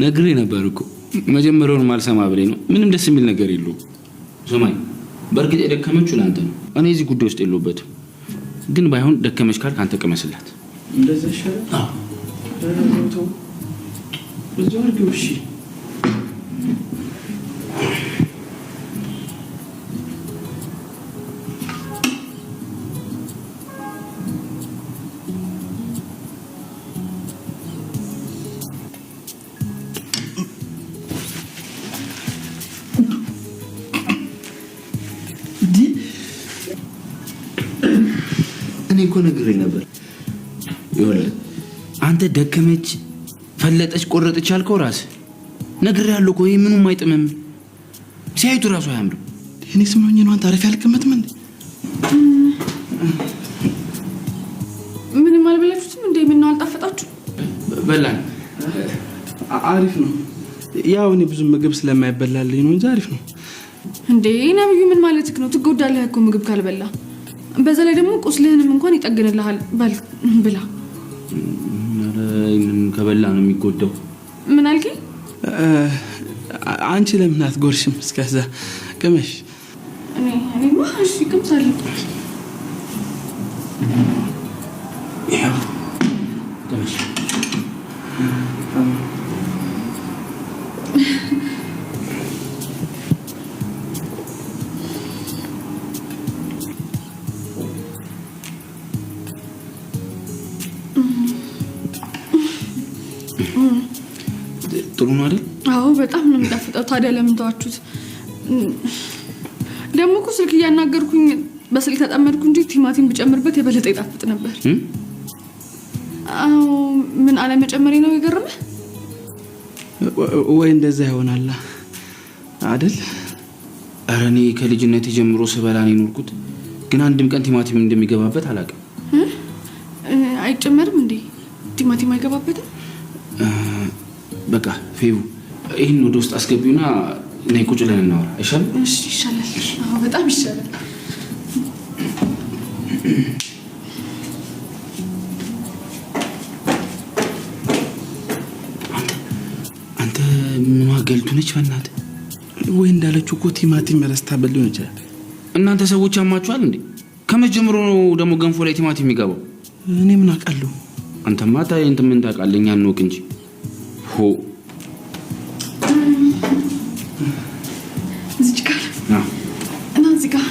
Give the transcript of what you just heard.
ነግሬ ነበር እኮ መጀመሪያውን ማልሰማ ብለኝ ነው። ምንም ደስ የሚል ነገር የለውም። ሰማይ በርግጥ የደከመችው ላንተ ነው። እኔ እዚህ ጉዳይ ውስጥ የለሁበትም። ግን ባይሆን ደከመች ካልክ አንተ ቀመስላት። እንደዛ ይሻላል። አዎ ለራስህ ብዙ አድርገው። እሺ እኔ እኮ ነግሬ ነበር። ይኸውልህ አንተ ደከመች ፈለጠች ቆረጠች ያልከው ራስህ ነግሬሃለሁ እኮ። ይሄ ምኑም አይጥምም። ሲያዩት ራሱ አያምርም። እኔ ስምኝ ነው። አንተ አሪፍ ያልቀመጥም እንዴ? ምንም አልበላችሁትም እንዴ? ምን ነው አልጣፈጣችሁ? በላን። አሪፍ ነው። ያው እኔ ብዙ ምግብ ስለማይበላልኝ ነው እንጂ አሪፍ ነው። እንዴ ነብዩ ምን ማለትክ ነው? ትጎዳለህ እኮ ምግብ ካልበላ። በዛ ላይ ደግሞ ቁስልህንም እንኳን ይጠግንልሃል። በል ብላ። ምን ከበላ ነው የሚጎዳው? ምን አልከኝ? አንቺ ለምን አትጎርሽም? እስከዛ ቅመሽ። እኔ ማሽ ይቀምሳለሁ። ያው ቅመሽ። ጥሩ ነው አይደል? አዎ በጣም ነው የሚጣፍጠው። ታዲያ ለምን ተዋችሁት? ደግሞ እኮ ስልክ እያናገርኩኝ በስልክ ተጠመድኩ እንጂ ቲማቲም ብጨምርበት የበለጠ ይጣፍጥ ነበር። አዎ ምን አለመጨመሬ ነው የገረመህ? ወይ እንደዛ ይሆናል አይደል? ኧረ እኔ ከልጅነት ጀምሮ ስበላ ነው የኖርኩት፣ ግን አንድም ቀን ቲማቲም እንደሚገባበት አላውቅም። አይጨመርም እንዴ? ቲማቲም አይገባበትም? በቃ ፌቡ ይሄን ወደ ውስጥ አስገቢውና ነይ ቁጭ ብለን እናወራ አይሻልም? እሺ ይሻላል። አዎ በጣም ይሻላል። አንተ ምን ዋገልቱ ነች በእናትህ? ወይ እንዳለችው እኮ ቲማቲም ረስታበት ሊሆን ይችላል። እናንተ ሰዎች አማችኋል እንዴ? ከመጀመሩ ነው ደግሞ ገንፎ ላይ ቲማቲም የሚገባው? እኔ ምን አውቃለሁ? አንተማ ታዲያ እንትን ምን ታውቃለህ? እኛ እንወቅ እንጂ ሆ እዚህ ጋር እና እዚህ ጋር